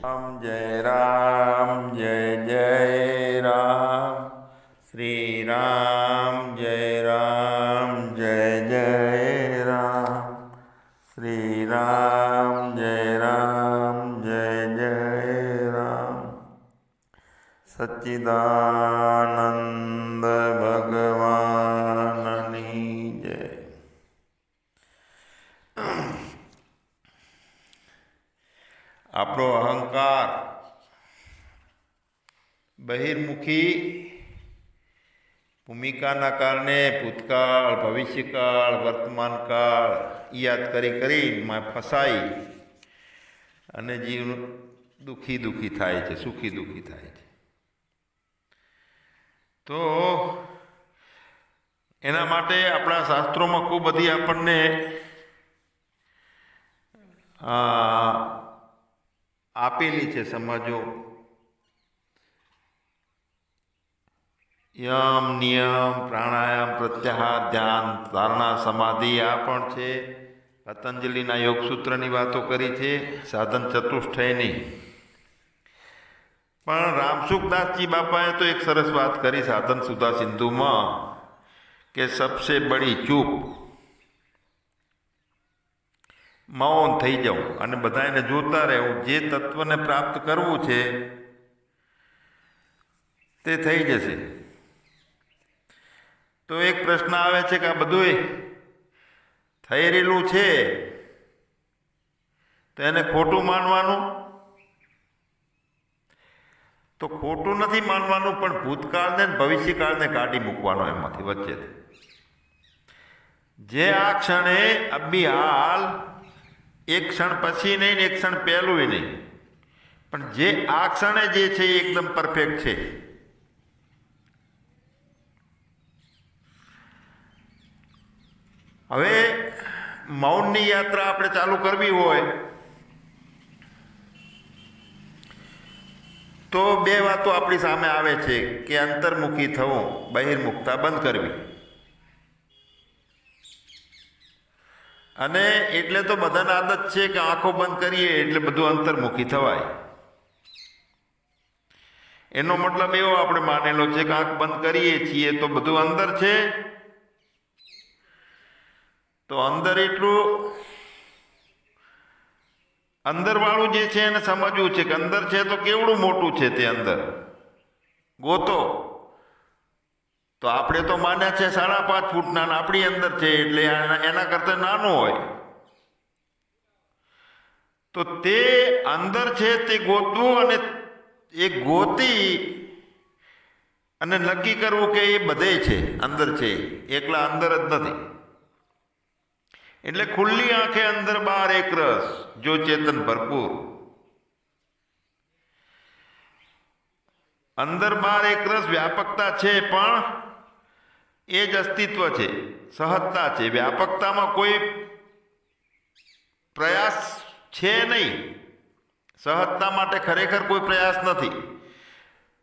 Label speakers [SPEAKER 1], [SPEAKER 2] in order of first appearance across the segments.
[SPEAKER 1] राम जय जय राम श्री राम जय जय राम श्री राम जय जय राम सच्चिदानंद भगवाननी जय। આપણો અહંકાર બહિર્મુખી ભૂમિકાના કારણે ભૂતકાળ ભવિષ્યકાળ વર્તમાનકાળ યાદ કરીને ફસાઈ અને જીવ દુઃખી થાય છે, સુખી દુઃખી થાય છે। તો એના માટે આપણા શાસ્ત્રોમાં ખૂબ બધી આપણને આપેલી છે સમજો। યમ નિયમ પ્રાણાયામ પ્રત્યાહાર ધ્યાન ધારણા સમાધિ આ પણ છે। પતંજલિના યોગસૂત્રની વાતો કરી છે, સાધન ચતુષ્ટયની। પણ રામસુખદાસજી બાપાએ તો એક સરસ વાત કરી સાધન સુધા સિંધુમાં કે સબસે બડી ચૂપ મૌન થઈ જાઉં અને બધાને જોતા રહેવું। જે તત્વને પ્રાપ્ત કરવું છે તે થઈ જશે। તો એક પ્રશ્ન આવે છે કે આ બધું થઈ રહેલું છે તો એને ખોટું માનવાનું? તો ખોટું નથી માનવાનું, પણ ભૂતકાળને ભવિષ્યકાળને કાઢી મૂકવાનો એમાંથી વચ્ચેથી। જે આ ક્ષણે અભી હાલ એક ક્ષણ પછી નહીં ને એક ક્ષણ પહેલું નહીં, પણ જે આ ક્ષણે જે છે એ એકદમ પરફેક્ટ છે। હવે મૌનની યાત્રા આપણે ચાલુ કરવી હોય તો બે વાતો આપણી સામે આવે છે કે અંતર્મુખી થવું, બહિર્મુખતા બંધ કરવી। અને એટલે તો બધાને આદત છે કે આંખો બંધ કરીએ એટલે બધું અંતર્મુખી થવાય। એનો મતલબ એવો આપણે માનેલો છે કે આંખ બંધ કરીએ છીએ તો બધું અંદર છે। તો અંદર એટલું અંદર વાળું જે છે એને સમજવું છે કે અંદર છે તો કેવડું મોટું છે તે અંદર ગોતો। તો આપણે તો માન્યા છે 5.5 ફૂટના, આપણી અંદર છે એટલે એના કરતા નાનું હોય। તો તે અંદર છે તે ગોતવું અને એ ગોતી અને નક્કી કરવું કે એ બધે છે, અંદર છે, એકલા અંદર જ નથી। એટલે ખુલ્લી આંખે અંદર બહાર એક રસ, જો ચેતન ભરપૂર। અંદર બહાર એક રસ વ્યાપકતા છે, પણ એ જ અસ્તિત્વ છે, સહજતા છે। વ્યાપકતામાં કોઈ પ્રયાસ છે નહીં, સહજતા માટે ખરેખર કોઈ પ્રયાસ નથી,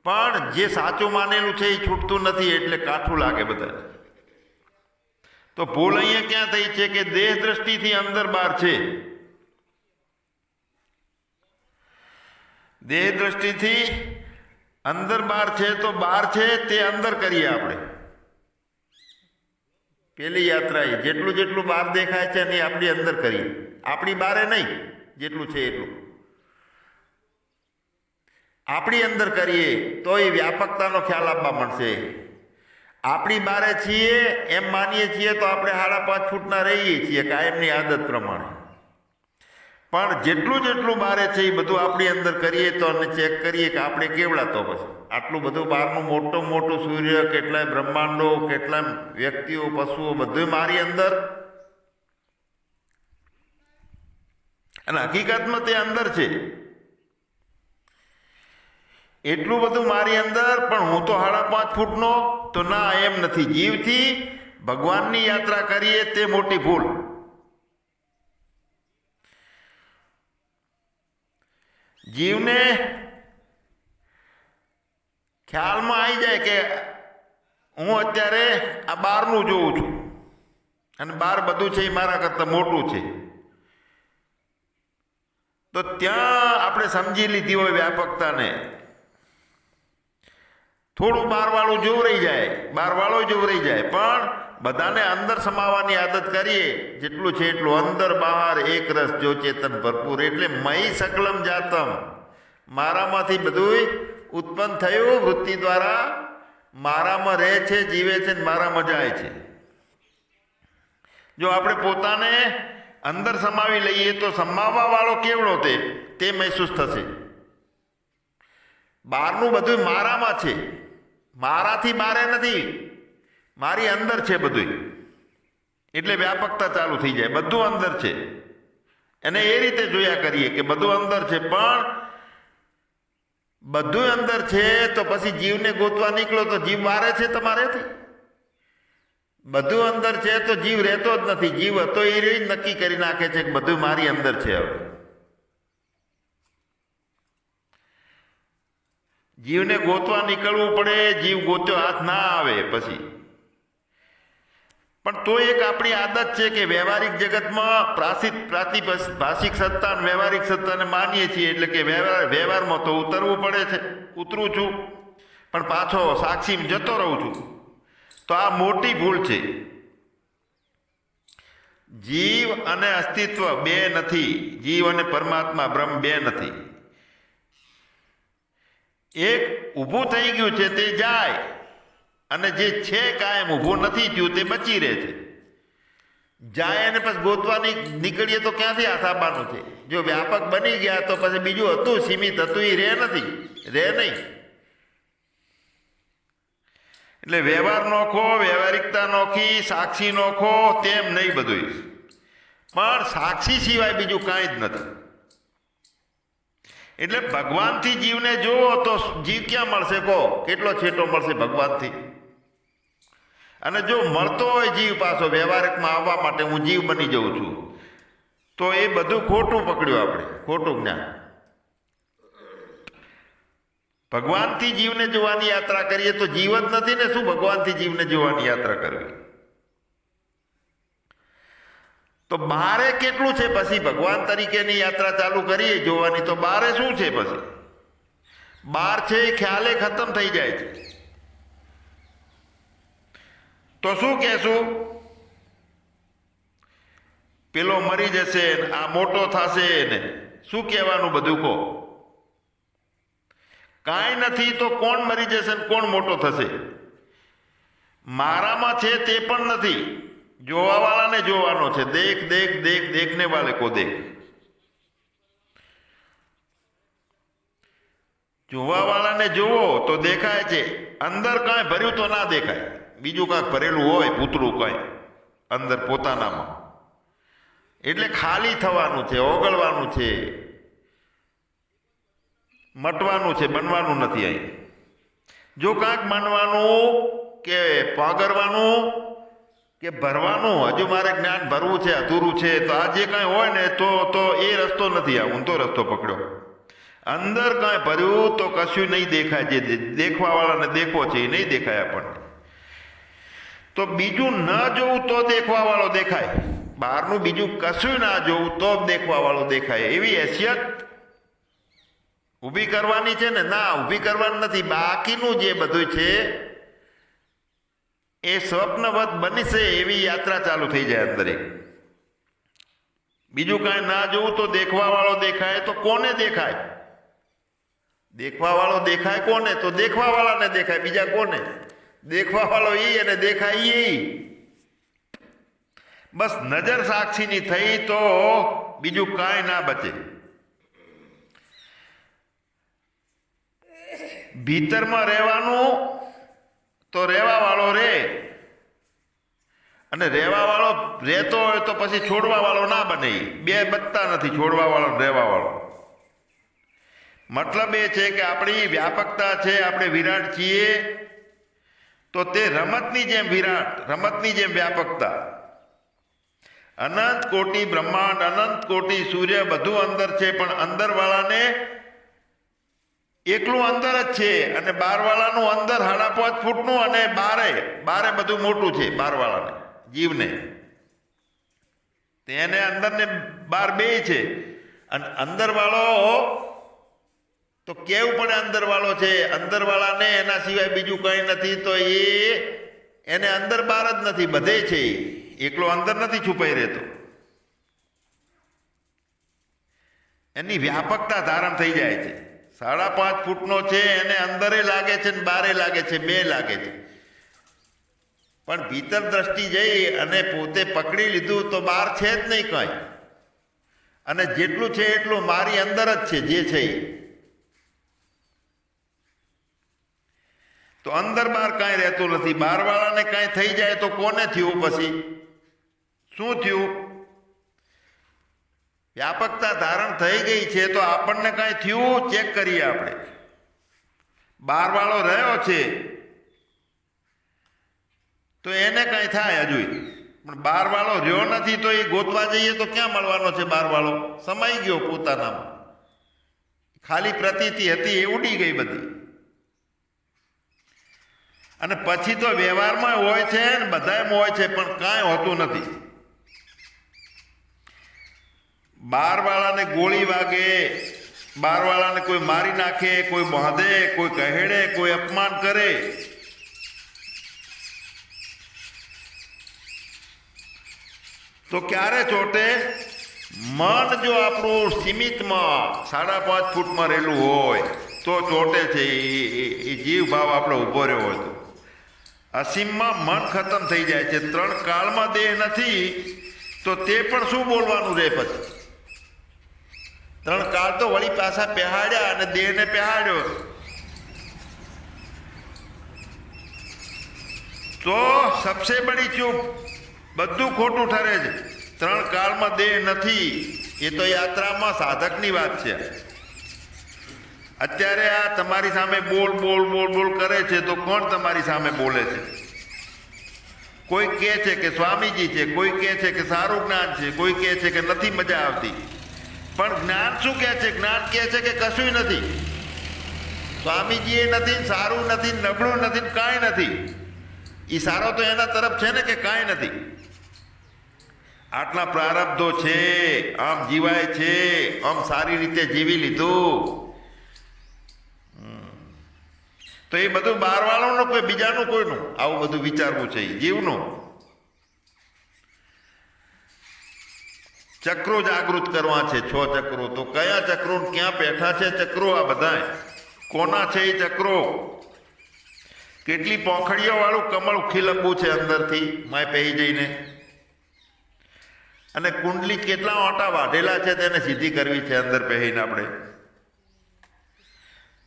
[SPEAKER 1] પણ જે સાચું માનેલું છે એ છૂટતું નથી એટલે કાઠું લાગે બધાને। તો ભૂલ અહીંયા ક્યાં થઈ છે કે દેહ દ્રષ્ટિથી અંદર બહાર છે, દેહ દ્રષ્ટિથી અંદર બહાર છે તો બહાર છે તે અંદર કરીએ આપણે। પેલી યાત્રા એ જેટલું બહાર દેખાય છે એની આપણી અંદર કરીએ, આપણી બારે નહીં, જેટલું છે એટલું આપણી અંદર કરીએ તો એ વ્યાપકતાનો ખ્યાલ આપવા મળશે। આપણી બારે છીએ એમ માનીએ છીએ તો આપણે 5.5 ફૂટના રહીએ છીએ કાયમની આદત પ્રમાણે, પણ જેટલું બારે છે એ બધું આપણી અંદર કરીએ તો અને ચેક કરીએ કે આપણે કેવડા। તો પછી આટલું બધું બહારનું મોટું સૂર્ય, કેટલાય બ્રહ્માંડો, કેટલાય વ્યક્તિઓ, પશુઓ બધું મારી અંદર, અને હકીકતમાં તે અંદર છે એટલું બધું મારી અંદર, પણ હું તો 5.5 ફૂટનો તો ના, એમ નથી। જીવથી ભગવાનની યાત્રા કરીએ તે મોટી ભૂલ। જીવને ખ્યાલમાં આવી જાય કે હું અત્યારે આ બહારનું જોઉં છું અને બહાર બધું છે એ મારા કરતાં મોટું છે, તો ત્યાં આપણે સમજી લીધી હોય વ્યાપકતાને, થોડું બહારવાળું જોવરાઈ જાય, બહારવાળો જોવરાઈ જાય, પણ બધાને અંદર સમાવવાની આદત કરીએ, જેટલું છે એટલું અંદર બહાર એક રસ જો ચેતન ભરપૂર. એટલે મયી સકલમ જાતમ, મારામાંથી બધું ઉત્પન્ન થયું વૃત્તિ દ્વારા, મારામાં રહે છે, જીવે છે, મારામાં જાય છે. જો આપણે પોતાને અંદર સમાવી લઈએ તો સમાવવા વાળો કેવડો તે મહેસૂસ થશે. બહારનું બધું મારામાં છે, મારાથી બારે નથી, મારી અંદર છે બધું. એટલે વ્યાપકતા ચાલુ થઈ જાય, બધું અંદર છે. અને એ રીતે જોયા કરીએ કે બધું અંદર છે, પણ બધું અંદર છે તો પછી જીવને ગોતવા નીકળો તો જીવ બારે છે તમારેથી. બધું અંદર છે તો જીવ રહેતો જ નથી. જીવ હતો એ જ નક્કી કરી નાખે છે કે બધું મારી અંદર છે. હવે જીવને ગોતવા નીકળવું પડે, જીવ ગોત્યો હાથ ના આવે પછી. પણ તો એક આપણી આદત છે કે વ્યવહારિક જગતમાં પ્રાતિભાષિક સત્તા અને વ્યવહારિક સત્તાને માનીએ છીએ, એટલે કે વ્યવહારમાં તો ઉતરવું પડે છે. ઉતરું છું પણ પાછો સાક્ષી જતો રહું છું. તો આ મોટી ભૂલ છે. જીવ અને અસ્તિત્વ બે નથી, જીવ અને પરમાત્મા બ્રહ્મ બે નથી. એક ઊભું થઈ ગયું છે તે જાય, અને જે છે કાયમ ઊભું નથી થયું તે બચી રહે છે. જાય અને પછી ગોતવાની નીકળીએ તો ક્યાંથી હાથ આપવાનું છે? જો વ્યાપક બની ગયા તો પછી બીજું હતું સીમિત હતું એ રહે નથી, રહે નહીં. એટલે વ્યવહાર નોખો, વ્યવહારિકતા નોખી, સાક્ષી નોખો, તેમ નહીં બધું. પણ સાક્ષી સિવાય બીજું કાંઈ જ નથી. એટલે ભગવાનથી જીવને જુઓ તો જીવ ક્યાં મળશે? કહો કેટલો છેટો મળશે ભગવાનથી? અને જો મળતો હોય જીવ પાછો વ્યવહારિકમાં આવવા માટે હું જીવ બની જઉં છું, તો એ બધું ખોટું પકડ્યું આપણે, ખોટું જ્ઞાન. ભગવાનથી જીવને જોવાની યાત્રા કરીએ તો જીવ જ નથી ને, શું ભગવાનથી જીવને જોવાની યાત્રા કરવી? તો બારે કેટલું છે પછી? ભગવાન તરીકેની યાત્રા ચાલુ કરીએ જોવાની, તો બારે શું છે પછી? બાર છે એ ખ્યાલે ખતમ થઈ જાય છે. તો શું કહેશું? પેલો મરી જશે ને આ મોટો થશે ને શું કહેવાનું બધું કહો? કાંઈ નથી તો કોણ મરી જશે ને કોણ મોટો થશે? મારામાં છે તે પણ નથી, જોવાવાળાને જોવાનો છે. દેખ દેખ દેખ દેખને વાલે કો દેખ. જોવાવાળાને જોવો તો દેખાય છે, અંદર કાંઈ ભર્યું તો ના દેખાય. બીજું કાંઈક ભરેલું હોય પૂતળું કાંઈ અંદર પોતાનામાં, એટલે ખાલી થવાનું છે, ઓગળવાનું છે, મટવાનું છે, બનવાનું નથી. અહીં જો કાંઈક બનવાનું કે પાગરવાનું કે ભરવાનું, હજુ મારે જ્ઞાન ભરવું છે, અધૂરું છે, તો આ જે કાંઈ હોય ને તો એ રસ્તો નથી. આ ઊંધો રસ્તો પકડ્યો. અંદર કાંઈ ભર્યું તો કશું નહીં દેખાય. જે દેખવા વાળાને દેખવો છે એ નહીં દેખાય આપણને. તો બીજું ન જોવું તો દેખવા વાળો દેખાય, બહારનું બીજું કશું ના જોવું તો દેખવા વાળો દેખાય. એવી હેસિયત ઊભી કરવાની છે ને? ના, ઊભી કરવાની નથી. બાકીનું જે બધું છે એ સ્વપ્નવત બનશે એવી યાત્રા ચાલુ થઈ જાય અંદર. બીજું કાંઈ ના જોવું તો દેખવા વાળો દેખાય. તો કોને દેખાય? દેખવા વાળો દેખાય કોને? તો દેખવા વાળાને દેખાય. બીજા કોને? દેખવા વાળો ઈ અને દેખાય ઈ. બસ નજર સાક્ષીની થઈ તો બીજું કાંઈ ના બચે. ભીતરમાં રહેવાનું તો રહેવા વાળો રે, અને રહેવા વાળો રહેતો હોય તો પછી છોડવા વાળો ના બને. બે બચતા નથી, છોડવા વાળો રહેવા વાળો. મતલબ એ છે કે આપણી વ્યાપકતા છે, આપણે વિરાટ છીએ, તો તે રમતની જેમ વિરાટ, રમતની જેમ વ્યાપકતા. અનંત કોટી બ્રહ્માંડ, અનંત કોટી સૂર્ય બધું અંદર છે, પણ અંદર વાળાને એકલું અંદર જ છે, અને બાર વાળાનું અંદર 5.5 ફૂટનું, અને બારે બધું મોટું છે. બાર વાળાને જીવને તેને અંદર ને બાર બે છે, અને અંદરવાળો તો કેવું પડે અંદરવાળો છે, અંદરવાળાને એના સિવાય બીજું કંઈ નથી, તો એને અંદર બહાર જ નથી, બધે છે, એકલો અંદર નથી છુપાઈ રહેતો. એની વ્યાપકતા ધારણ થઈ જાય છે. 5.5 ફૂટનો છે, એને અંદરે લાગે છે ને બારે લાગે છે, બે લાગે છે. પણ ભીતર દ્રષ્ટિ જઈ અને પોતે પકડી લીધું તો બહાર છે જ નહીં કંઈ, અને જેટલું છે એટલું મારી અંદર જ છે જે છે. તો અંદર બહાર કાંઈ રહેતું નથી. બહારવાળાને કાંઈ થઈ જાય તો કોને થયું, પછી શું થયું? વ્યાપકતા ધારણ થઈ ગઈ છે તો આપણને કાંઈ થયું? ચેક કરીએ આપણે. બહારવાળો રહ્યો છે તો એને કાંઈ થાય હજુ, પણ બહારવાળો રહ્યો નથી તો એ ગોતવા જઈએ તો ક્યાં મળવાનો છે? બહારવાળો સમાઈ ગયો પોતાનામાં, ખાલી પ્રતીતિ હતી એ ઉડી ગઈ બધી. અને પછી તો વ્યવહારમાં હોય છે ને બધામાં હોય છે, પણ કાંઈ હોતું નથી. બહારવાળાને ગોળી વાગે, બહારવાળાને કોઈ મારી નાખે, કોઈ બાંધે, કોઈ કહેડે, કોઈ અપમાન કરે, તો ક્યારે ચોટે? મન જો આપણું સીમિતમાં 5.5 ફૂટમાં રહેલું હોય તો ચોટે છે. એ જીવ ભાવ આપણો ઊભો રહ્યો હોય તો. અસીમમાં મન ખતમ થઈ જાય છે. 3 કાળમાં દેહ નથી તો તે પણ શું બોલવાનું રહે? પછી 3 કાળ તો વળી પાછા પહેરાડ્યા અને દેહને પહેરાડ્યો તો સબસે બડી ચૂપ, બધું ખોટું ઠરે છે. 3 કાળમાં દેહ નથી એ તો યાત્રામાં સાધકની વાત છે. અત્યારે આ તમારી સામે બોલ બોલ બોલ બોલ કરે છે તો કોણ તમારી સામે બોલે છે? કોઈ કહે છે કે સ્વામીજી છે, કોઈ કહે છે કે સારું જ્ઞાન છે, કોઈ કહે છે કે નથી મજા આવતી. પણ જ્ઞાન શું કહે છે? જ્ઞાન કહે છે કે કશું નથી, સ્વામીજી એ નથી, સારું નથી, નબળું નથી, કાંઈ નથી. એ સારો તો એના તરફ છે ને કે કાંઈ નથી. આટલા પ્રારબ્ધો છે, આમ જીવાય છે, આમ સારી રીતે જીવી લીધું, તો એ બધું બહારવાળાનું કોઈ બીજાનું કોઈનું આવું બધું વિચારવું છે જીવનું. ચક્રો જાગૃત કરવા છે, 6 ચક્રો. તો કયા ચક્રો ક્યાં બેઠા છે ચક્રો? આ બધા કોના છે એ ચક્રો? કેટલી પોખડીઓ વાળું કમળ ખીલંબું છે અંદરથી માય પહેરી જઈને, અને કુંડલી કેટલા ઓટા વાઢેલા છે તેને સીધી કરવી છે અંદર પહેરીને. આપણે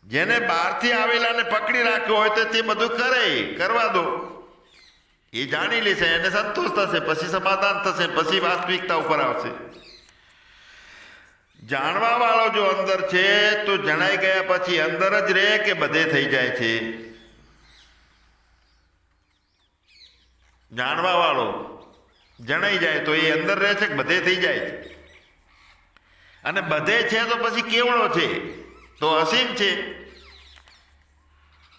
[SPEAKER 1] જેને બહારથી આવેલાને પકડી રાખ્યો હોય તો તે બધું કરે, કરવા દો, એ જાણી લેશે, એને સંતોષ થશે, પછી સમાધાન થશે, પછી વાસ્તવિકતા ઉપર આવશે. જાણવા વાળો જો અંદર છે તો જણાઈ ગયા પછી અંદર જ રહે કે બધે થઈ જાય છે? જાણવા વાળો જણાઈ જાય તો એ અંદર રહે છે કે બધે થઈ જાય છે? અને બધે છે તો પછી કેવડો છે? તો અસીમ છે,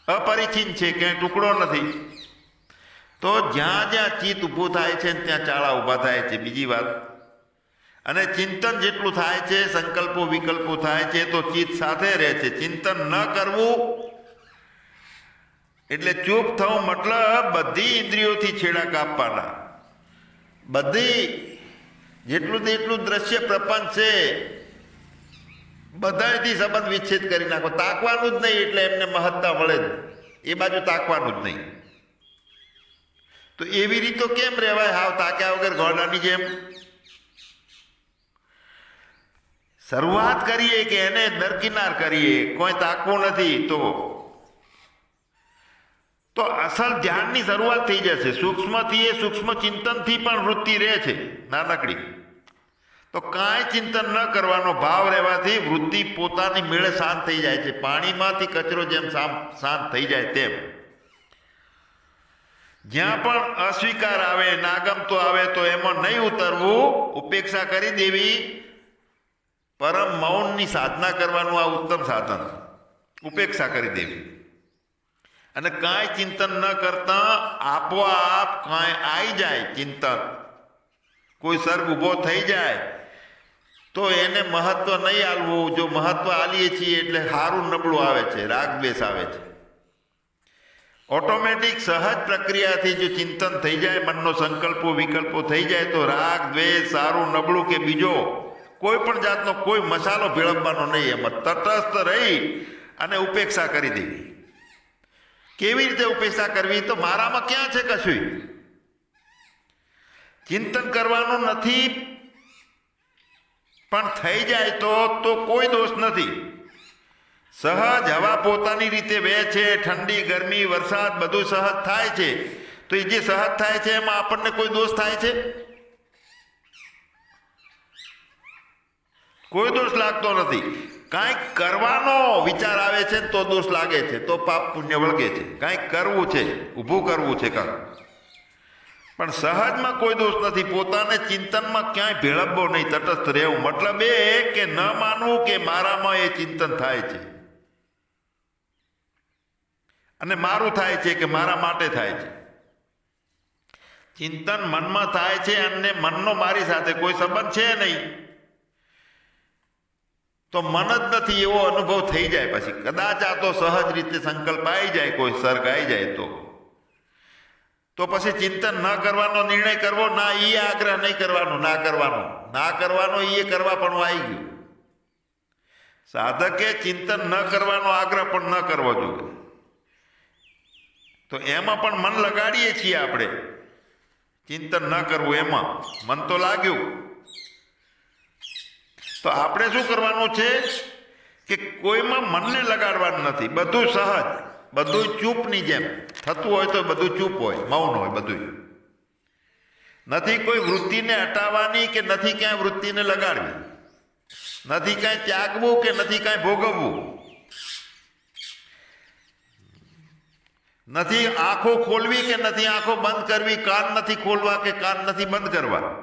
[SPEAKER 1] અપરિચિત છે, ક્યાંય ટુકડો નથી. તો જ્યાં જ્યાં ચિત્ત ઊભું થાય છે ત્યાં ચાળા ઊભા થાય છે. બીજી વાત, અને ચિંતન જેટલું થાય છે, સંકલ્પો વિકલ્પો થાય છે તો ચિત્ત સાથે રહે છે. ચિંતન ન કરવું એટલે ચૂપ થવું, મતલબ બધી ઇન્દ્રિયોથી છેડા કાપવાના. બધી જેટલું તેટલું દ્રશ્ય પ્રપંચ છે બધાથી સંબંધ વિચ્છેદ કરી નાખો. તાકવાનું જ નહીં એટલે એમને મહત્તા મળે જ, એ બાજુ તાકવાનું જ નહીં. તો એવી રીતો કેમ રહેવાય હાવ તાક્યા વગર ઘોડાની જેમ? શરૂઆત કરીએ કે એને દરકિનાર કરીએ, કોઈ તાકવું નથી તો અસલ ધ્યાનની શરૂઆત થઈ જશે. સૂક્ષ્મથી એ સૂક્ષ્મ ચિંતનથી પણ વૃત્તિ રહે છે નાનકડી. તો કાંઈ ચિંતન ન કરવાનો ભાવ રહેવાથી વૃત્તિ પોતાની મેળે શાંત થઈ જાય છે. પાણીમાંથી કચરો જેમ શાંત થઈ જાય તેમ. જ્યાં પણ અસ્વીકાર આવે, નાગમતો આવે તો એમાં નહીં ઉતરવું, ઉપેક્ષા કરી દેવી. પરમ મૌનની સાધના કરવાનું આ ઉત્તમ સાધન, ઉપેક્ષા કરી દેવી. અને કાંઈ ચિંતન ન કરતા આપોઆપ કાંઈ આવી જાય ચિંતન, કોઈ સર્ગ ઊભો થઈ જાય તો એને મહત્વ નહીં આલવું. જો મહત્વ આલીએ છીએ એટલે સારું નબળું આવે છે, રાગ દ્વેષ આવે છે. ઓટોમેટિક સહજ પ્રક્રિયાથી જો ચિંતન થઈ જાય, મનનો સંકલ્પો વિકલ્પો થઈ જાય, તો રાગ દ્વેષ સારું નબળું કે બીજો કોઈ પણ જાતનો કોઈ મસાલો ભેળવવાનો નહીં. એમાં તટસ્થ રહી અને ઉપેક્ષા કરી દેવી. કેવી રીતે ઉપેક્ષા કરવી? તો મારામાં ક્યાં છે કશું ચિંતન કરવાનું નથી, પણ થઈ જાય તો કોઈ દોષ નથી. સહજ હવા પોતાની રીતે વહે છે, ઠંડી ગરમી વરસાદ બધું સહજ થાય છે. તો એ જે સહજ થાય છે એમાં આપણને કોઈ દોષ થાય છે? કોઈ દોષ લાગતો નથી. કાંઈક કરવાનો વિચાર આવે છે તો દોષ લાગે છે, તો પાપ પુણ્ય વળગે છે. કાંઈક કરવું છે, ઊભું કરવું છે કાંક, પણ સહજમાં કોઈ દોષ નથી. પોતાને ચિંતનમાં ક્યાંય ભેળવવો નહીં, તટસ્થ રહેવું. મતલબ એ કે ન માનવું કે મારામાં એ ચિંતન થાય છે અને મારું થાય છે કે મારા માટે થાય છે. ચિંતન મનમાં થાય છે અને મનનો મારી સાથે કોઈ સંબંધ છે નહીં, તો મન જ નથી એવો અનુભવ થઈ જાય. પછી કદાચ આ તો સહજ રીતે સંકલ્પ આવી જાય, કોઈ સર્ગ આવી જાય તો પછી ચિંતન ન કરવાનો નિર્ણય કરવો, ના એ આગ્રહ નહીં કરવાનો, ના કરવાનો એ કરવા પણ આવી ગયું. સાધકે ચિંતન ન કરવાનો આગ્રહ પણ ન કરવો જોઈએ. તો એમાં પણ મન લગાડીએ છીએ આપણે, ચિંતન ન કરવું એમાં મન તો લાગ્યું. તો આપણે શું કરવાનું છે કે કોઈમાં મનને લગાડવાનું નથી. બધું સહજ, બધું ચૂપની જેમ થતું હોય તો બધું ચૂપ હોય, મૌન હોય. બધું નથી કોઈ વૃત્તિને હટાવવાની કે નથી ક્યાંય વૃત્તિને લગાડવી, નથી કાંઈ ત્યાગવું કે નથી કાંઈ ભોગવવું, નથી આંખો ખોલવી કે નથી આંખો બંધ કરવી, કાન નથી ખોલવા કે કાન નથી બંધ કરવા.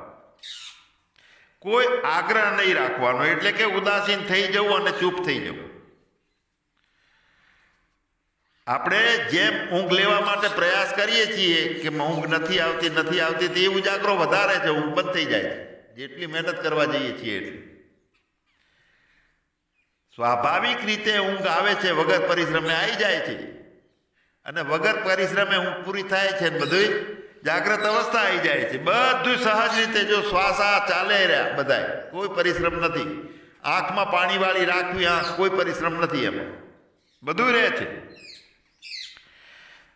[SPEAKER 1] કોઈ આગ્રહ નહીં રાખવાનો, એટલે કે ઉદાસીન થઈ જવું અને ચૂપ થઈ જવું. આપણે જેમ ઊંઘ લેવા માટે પ્રયાસ કરીએ છીએ કે ઊંઘ નથી આવતી તે ઉજાગરો વધારે છે, ઊંઘ બંધ થઈ જાય છે. જેટલી મહેનત કરવા જઈએ છીએ એટલી સ્વાભાવિક રીતે ઊંઘ આવે છે, વગર પરિશ્રમે આવી જાય છે. અને વગર પરિશ્રમે ઊંઘ પૂરી થાય છે, બધું જાગ્રત અવસ્થા આવી જાય છે. બધું સહજ રીતે જો શ્વાસ ચાલે રહ્યા, બધાય કોઈ પરિશ્રમ નથી. આંખમાં પાણીવાળી રાખવી, આંખ કોઈ પરિશ્રમ નથી, એમાં બધું રહે છે.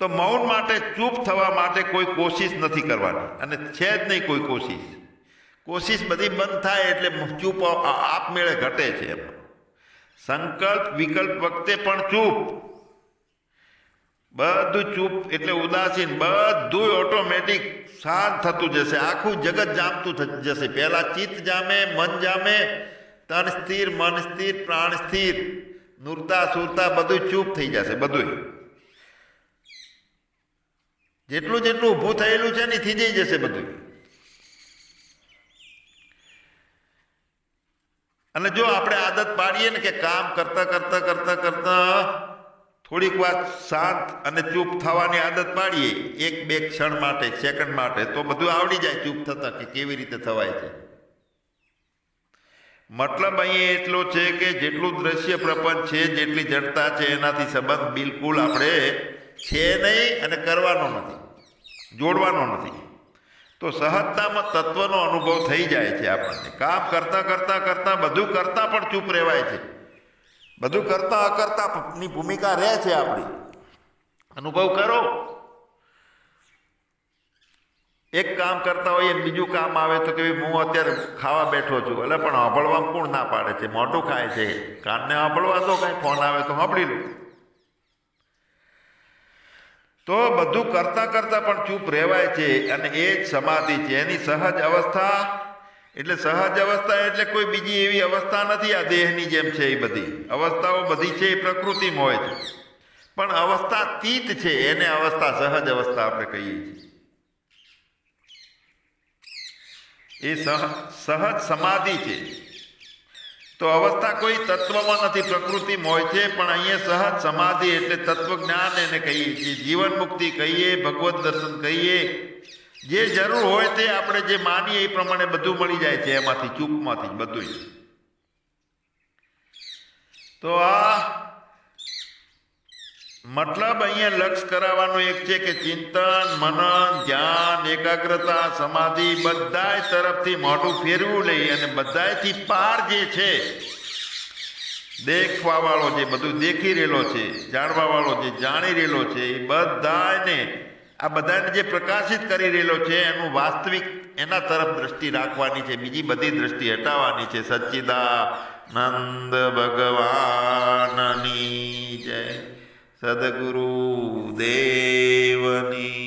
[SPEAKER 1] તો મૌન માટે, ચૂપ થવા માટે કોઈ કોશિશ નથી કરવાની, અને છે જ નહીં કોઈ કોશિશ બધી બંધ થાય એટલે ચૂપ આપમેળે ઘટે છે. એમાં સંકલ્પ વિકલ્પ વખતે પણ ચૂપ, બધું ચૂપ એટલે ઉદાસીન, બધું ઓટોમેટિક શાંત થતું જશે. આખું જગત જામતું જશે. પહેલા ચિત્ત જામે, મન જામે, તન સ્થિર, મન સ્થિર, પ્રાણ સ્થિર, નૂરતા સુરતા બધું ચૂપ થઈ જશે. બધું જેટલું ઊભું થયેલું છે ને થઈ જશે બધું. અને જો આપણે આદત પાડીએ ને કે કામ કરતા થોડીક વાર શાંત અને ચૂપ થવાની આદત પાડીએ, 1-2 ક્ષણ માટે, સેકન્ડ માટે, તો બધું આવડી જાય ચૂપ થતા કે કેવી રીતે થવાય છે. મતલબ અહીંયા એટલો છે કે જેટલું દ્રશ્ય પ્રપંચ છે, જેટલી જડતા છે, એનાથી સંબંધ બિલકુલ આપણે છે નહીં અને કરવાનો નથી, જોડવાનો નથી. તો સહજતામાં તત્વનો અનુભવ થઈ જાય છે આપણને. કામ કરતા બધું કરતા પણ ચૂપ રહેવાય છે. બધું કરતા અકર્તાની ભૂમિકા રહે છે આપણી. અનુભવ કરો, એક કામ કરતા હોઈએ બીજું કામ આવે તો કે હું અત્યારે ખાવા બેઠો છું, એટલે પણ સાંભળવામાં કોણ ના પાડે છે? મોઢું ખાય છે, કાનને સાંભળવા દો, કાંઈ ફોન આવે તો સાંભળી લો. તો બધું કરતા પણ ચૂપ રહેવાય છે, અને એ જ સમાધિ છે. એની સહજ અવસ્થા એટલે કોઈ બીજી એવી અવસ્થા નથી આ દેહની જેમ છે. એ બધી અવસ્થાઓ બધી છે એ પ્રકૃતિમાં હોય છે, પણ અવસ્થાતીત છે, એને અવસ્થા સહજ અવસ્થા આપણે કહીએ છીએ. એ સહજ સમાધિ છે. તો અવસ્થા કોઈ તત્વમાં નથી, પ્રકૃતિમાં હોય છે, પણ અહીંયા સહજ સમાધિ એટલે તત્વજ્ઞાન એને કહીએ છીએ, જીવન મુક્તિ કહીએ, ભગવત દર્શન કહીએ. જે જરૂર હોય તે આપણે જે માનીએ એ પ્રમાણે બધું મળી જાય છે એમાંથી, ચૂપમાંથી બધું. તો આ મતલબ અહીંયા લક્ષ્ય કરાવવાનું એક છે કે ચિંતન, મનન, ધ્યાન, એકાગ્રતા, સમાધિ બધાય તરફથી મોઢું ફેરવું લઈ અને બધાયથી પાર જે છે, દેખવા વાળો જે બધું દેખી રહેલો છે, જાણવા વાળો જે જાણી રહેલો છે, એ બધાને આ બધાને જે પ્રકાશિત કરી રહેલો છે એનું વાસ્તવિક એના તરફ દ્રષ્ટિ રાખવાની છે, બીજી બધી દ્રષ્ટિ હટાવવાની છે. સચ્ચિદાનંદ ભગવાનની જય. સદગુરુ દેવની